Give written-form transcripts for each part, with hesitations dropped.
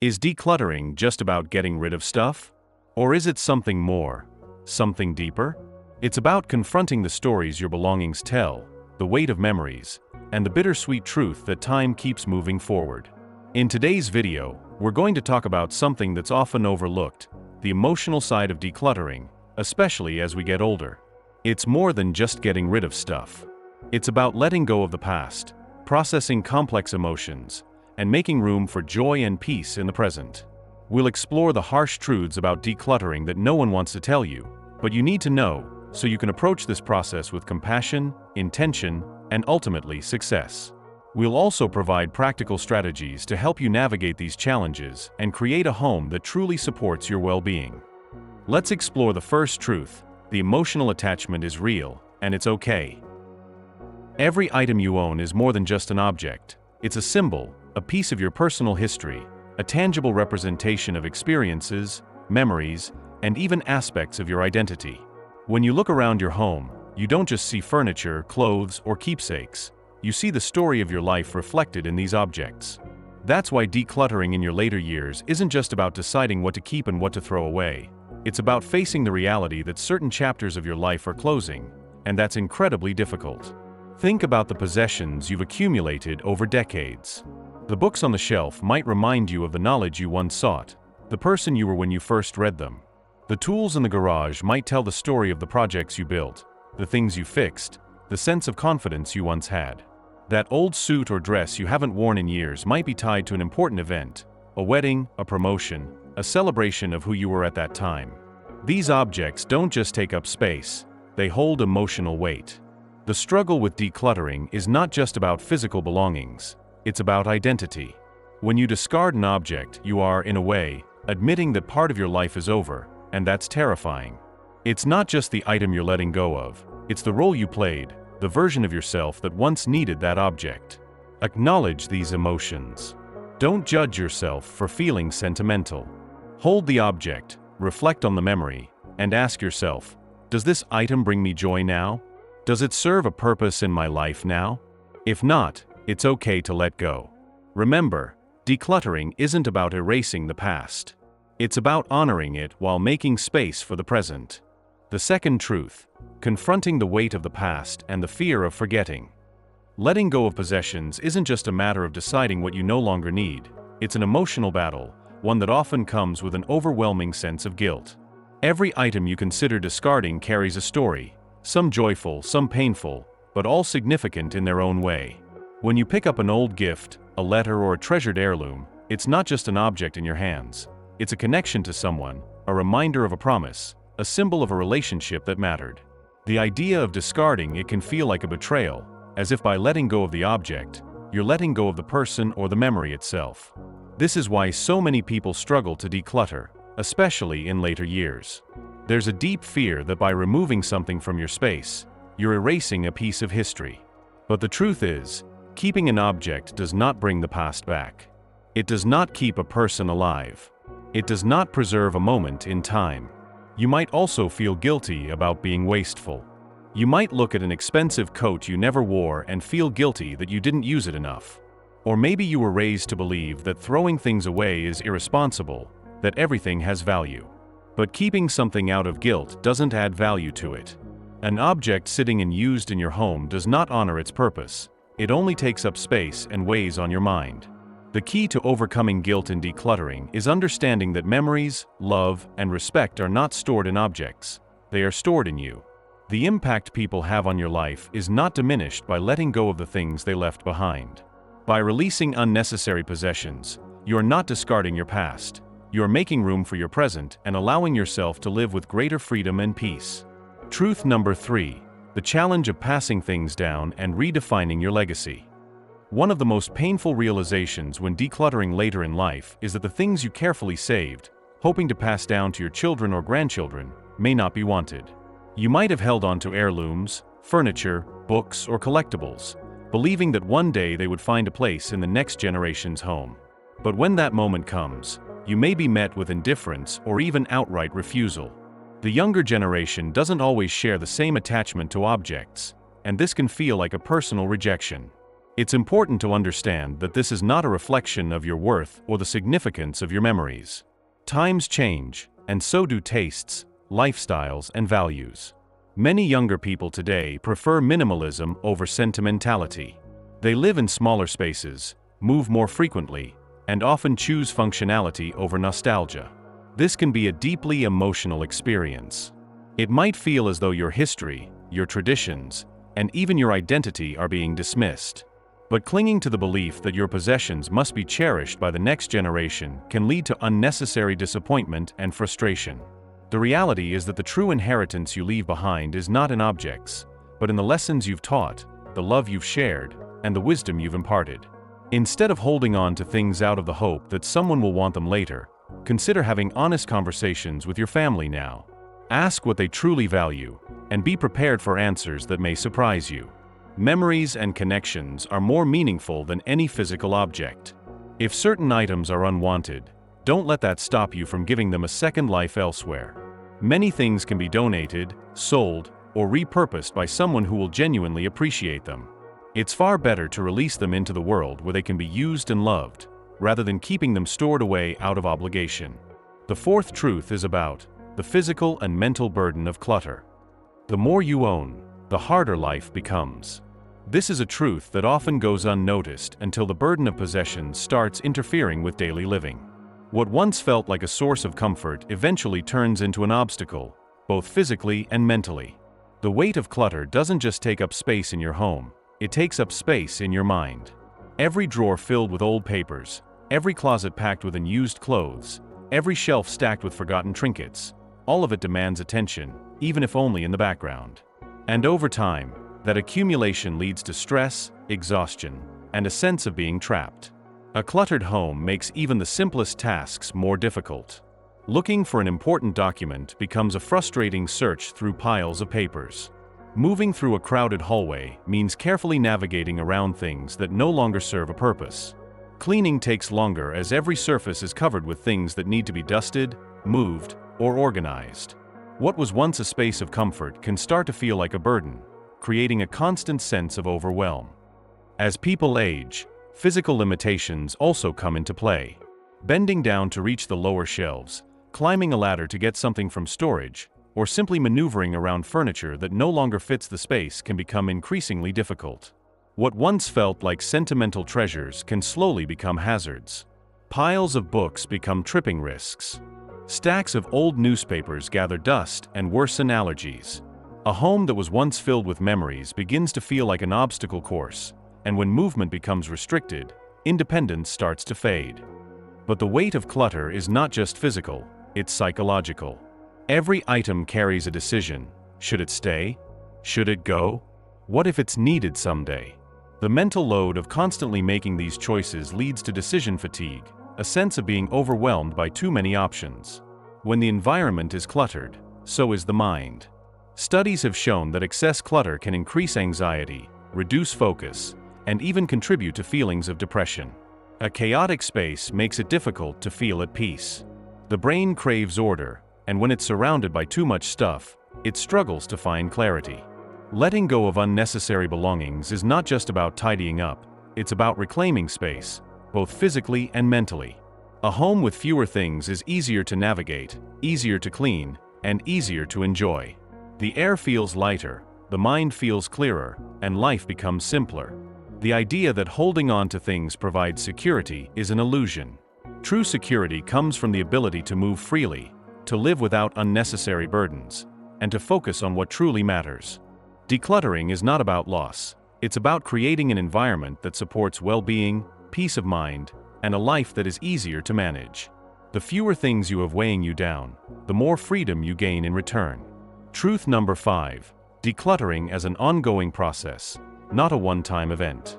Is decluttering just about getting rid of stuff? Or is it something more? Something deeper? It's about confronting the stories your belongings tell, the weight of memories, and the bittersweet truth that time keeps moving forward. In today's video, we're going to talk about something that's often overlooked, the emotional side of decluttering, especially as we get older. It's more than just getting rid of stuff. It's about letting go of the past, processing complex emotions, and making room for joy and peace in the present. We'll explore the harsh truths about decluttering that no one wants to tell you, but you need to know so you can approach this process with compassion, intention, and ultimately success. We'll also provide practical strategies to help you navigate these challenges and create a home that truly supports your well-being. Let's explore the first truth: the emotional attachment is real, and it's okay. Every item you own is more than just an object. It's a symbol, a piece of your personal history, a tangible representation of experiences, memories, and even aspects of your identity. When you look around your home, you don't just see furniture, clothes, or keepsakes. You see the story of your life reflected in these objects. That's why decluttering in your later years isn't just about deciding what to keep and what to throw away. It's about facing the reality that certain chapters of your life are closing, and that's incredibly difficult. Think about the possessions you've accumulated over decades. The books on the shelf might remind you of the knowledge you once sought, the person you were when you first read them. The tools in the garage might tell the story of the projects you built, the things you fixed, the sense of confidence you once had. That old suit or dress you haven't worn in years might be tied to an important event, a wedding, a promotion, a celebration of who you were at that time. These objects don't just take up space, they hold emotional weight. The struggle with decluttering is not just about physical belongings, it's about identity. When you discard an object, you are, in a way, admitting that part of your life is over, and that's terrifying. It's not just the item you're letting go of, it's the role you played, the version of yourself that once needed that object. Acknowledge these emotions. Don't judge yourself for feeling sentimental. Hold the object, reflect on the memory, and ask yourself, does this item bring me joy now? Does it serve a purpose in my life now? If not, it's okay to let go. Remember, decluttering isn't about erasing the past. It's about honoring it while making space for the present. The second truth: confronting the weight of the past and the fear of forgetting. Letting go of possessions isn't just a matter of deciding what you no longer need. It's an emotional battle, one that often comes with an overwhelming sense of guilt. Every item you consider discarding carries a story, some joyful, some painful, but all significant in their own way. When you pick up an old gift, a letter, or a treasured heirloom, it's not just an object in your hands. It's a connection to someone, a reminder of a promise, a symbol of a relationship that mattered. The idea of discarding it can feel like a betrayal, as if by letting go of the object, you're letting go of the person or the memory itself. This is why so many people struggle to declutter, especially in later years. There's a deep fear that by removing something from your space, you're erasing a piece of history. But the truth is, keeping an object does not bring the past back. It does not keep a person alive. It does not preserve a moment in time. You might also feel guilty about being wasteful. You might look at an expensive coat you never wore and feel guilty that you didn't use it enough. Or maybe you were raised to believe that throwing things away is irresponsible, that everything has value. But keeping something out of guilt doesn't add value to it. An object sitting unused in your home does not honor its purpose. It only takes up space and weighs on your mind. The key to overcoming guilt in decluttering is understanding that memories, love, and respect are not stored in objects. They are stored in you. The impact people have on your life is not diminished by letting go of the things they left behind. By releasing unnecessary possessions, you are not discarding your past. You are making room for your present and allowing yourself to live with greater freedom and peace. Truth number 3: the challenge of passing things down and redefining your legacy. One of the most painful realizations when decluttering later in life is that the things you carefully saved, hoping to pass down to your children or grandchildren, may not be wanted. You might have held on to heirlooms, furniture, books, or collectibles, believing that one day they would find a place in the next generation's home. But when that moment comes, you may be met with indifference or even outright refusal. The younger generation doesn't always share the same attachment to objects, and this can feel like a personal rejection. It's important to understand that this is not a reflection of your worth or the significance of your memories. Times change, and so do tastes, lifestyles, and values. Many younger people today prefer minimalism over sentimentality. They live in smaller spaces, move more frequently, and often choose functionality over nostalgia. This can be a deeply emotional experience. It might feel as though your history, your traditions, and even your identity are being dismissed. But clinging to the belief that your possessions must be cherished by the next generation can lead to unnecessary disappointment and frustration. The reality is that the true inheritance you leave behind is not in objects, but in the lessons you've taught, the love you've shared, and the wisdom you've imparted. Instead of holding on to things out of the hope that someone will want them later, consider having honest conversations with your family now. Ask what they truly value, and be prepared for answers that may surprise you. Memories and connections are more meaningful than any physical object. If certain items are unwanted, don't let that stop you from giving them a second life elsewhere. Many things can be donated, sold, or repurposed by someone who will genuinely appreciate them. It's far better to release them into the world where they can be used and loved, rather than keeping them stored away out of obligation. The fourth truth is about the physical and mental burden of clutter. The more you own, the harder life becomes. This is a truth that often goes unnoticed until the burden of possessions starts interfering with daily living. What once felt like a source of comfort eventually turns into an obstacle, both physically and mentally. The weight of clutter doesn't just take up space in your home, it takes up space in your mind. Every drawer filled with old papers, every closet packed with unused clothes, every shelf stacked with forgotten trinkets, all of it demands attention, even if only in the background. And over time, that accumulation leads to stress, exhaustion, and a sense of being trapped. A cluttered home makes even the simplest tasks more difficult. Looking for an important document becomes a frustrating search through piles of papers. Moving through a crowded hallway means carefully navigating around things that no longer serve a purpose. Cleaning takes longer as every surface is covered with things that need to be dusted, moved, or organized. What was once a space of comfort can start to feel like a burden, creating a constant sense of overwhelm. As people age, physical limitations also come into play. Bending down to reach the lower shelves, climbing a ladder to get something from storage, or simply maneuvering around furniture that no longer fits the space can become increasingly difficult. What once felt like sentimental treasures can slowly become hazards. Piles of books become tripping risks. Stacks of old newspapers gather dust and worsen allergies. A home that was once filled with memories begins to feel like an obstacle course, and when movement becomes restricted, independence starts to fade. But the weight of clutter is not just physical, it's psychological. Every item carries a decision. Should it stay? Should it go? What if it's needed someday? The mental load of constantly making these choices leads to decision fatigue, a sense of being overwhelmed by too many options. When the environment is cluttered, so is the mind. Studies have shown that excess clutter can increase anxiety, reduce focus, and even contribute to feelings of depression. A chaotic space makes it difficult to feel at peace. The brain craves order, and when it's surrounded by too much stuff, it struggles to find clarity. Letting go of unnecessary belongings is not just about tidying up, it's about reclaiming space, both physically and mentally. A home with fewer things is easier to navigate, easier to clean, and easier to enjoy. The air feels lighter, the mind feels clearer, and life becomes simpler. The idea that holding on to things provides security is an illusion. True security comes from the ability to move freely, to live without unnecessary burdens, and to focus on what truly matters. Decluttering is not about loss, it's about creating an environment that supports well-being, peace of mind, and a life that is easier to manage. The fewer things you have weighing you down, the more freedom you gain in return. Truth number 5. Decluttering as an ongoing process, not a one-time event.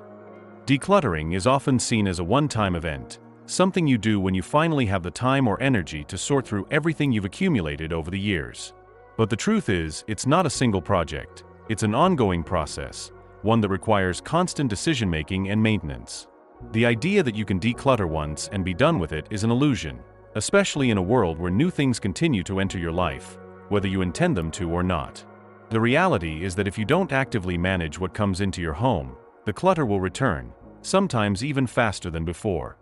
Decluttering is often seen as a one-time event, something you do when you finally have the time or energy to sort through everything you've accumulated over the years. But the truth is, it's not a single project, it's an ongoing process, one that requires constant decision-making and maintenance. The idea that you can declutter once and be done with it is an illusion, especially in a world where new things continue to enter your life, whether you intend them to or not. The reality is that if you don't actively manage what comes into your home, the clutter will return, sometimes even faster than before.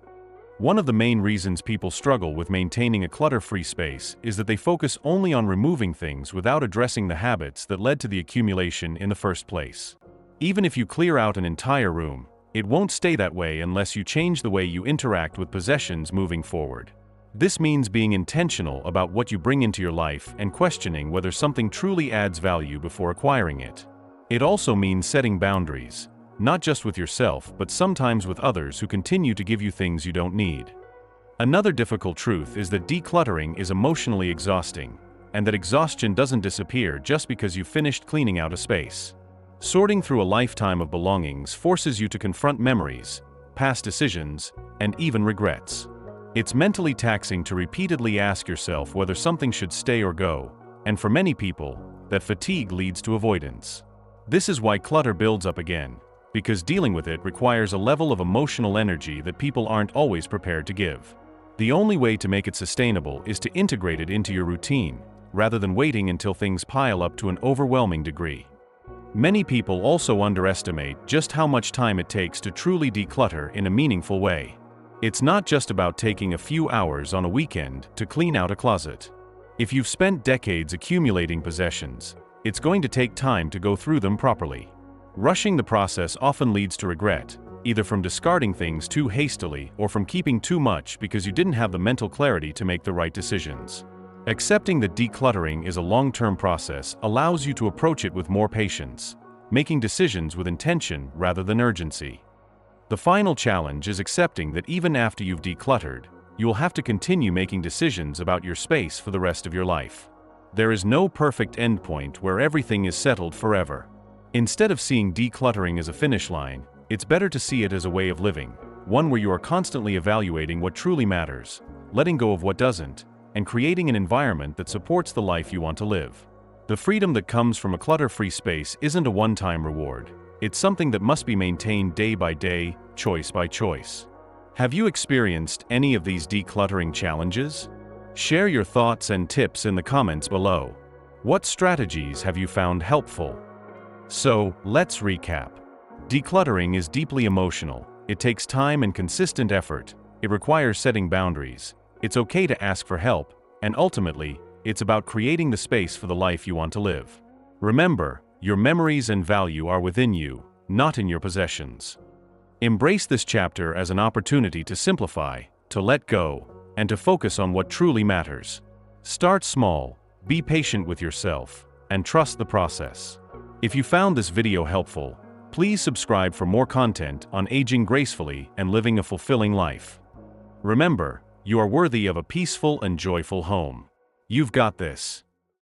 One of the main reasons people struggle with maintaining a clutter-free space is that they focus only on removing things without addressing the habits that led to the accumulation in the first place. Even if you clear out an entire room, it won't stay that way unless you change the way you interact with possessions moving forward. This means being intentional about what you bring into your life and questioning whether something truly adds value before acquiring it. It also means setting boundaries, not just with yourself but sometimes with others who continue to give you things you don't need. Another difficult truth is that decluttering is emotionally exhausting, and that exhaustion doesn't disappear just because you've finished cleaning out a space. Sorting through a lifetime of belongings forces you to confront memories, past decisions, and even regrets. It's mentally taxing to repeatedly ask yourself whether something should stay or go, and for many people, that fatigue leads to avoidance. This is why clutter builds up again, because dealing with it requires a level of emotional energy that people aren't always prepared to give. The only way to make it sustainable is to integrate it into your routine, rather than waiting until things pile up to an overwhelming degree. Many people also underestimate just how much time it takes to truly declutter in a meaningful way. It's not just about taking a few hours on a weekend to clean out a closet. If you've spent decades accumulating possessions, it's going to take time to go through them properly. Rushing the process often leads to regret, either from discarding things too hastily or from keeping too much because you didn't have the mental clarity to make the right decisions. Accepting that decluttering is a long-term process allows you to approach it with more patience, making decisions with intention rather than urgency. The final challenge is accepting that even after you've decluttered, you will have to continue making decisions about your space for the rest of your life. There is no perfect endpoint where everything is settled forever. Instead of seeing decluttering as a finish line, it's better to see it as a way of living, one where you are constantly evaluating what truly matters, letting go of what doesn't, and creating an environment that supports the life you want to live. The freedom that comes from a clutter-free space isn't a one-time reward. It's something that must be maintained day by day, choice by choice. Have you experienced any of these decluttering challenges? Share your thoughts and tips in the comments below. What strategies have you found helpful? So, let's recap. Decluttering is deeply emotional. It takes time and consistent effort. It requires setting boundaries. It's okay to ask for help, and ultimately, it's about creating the space for the life you want to live. Remember, your memories and value are within you, not in your possessions. Embrace this chapter as an opportunity to simplify, to let go, and to focus on what truly matters. Start small, be patient with yourself, and trust the process. If you found this video helpful, please subscribe for more content on aging gracefully and living a fulfilling life. Remember, you are worthy of a peaceful and joyful home. You've got this.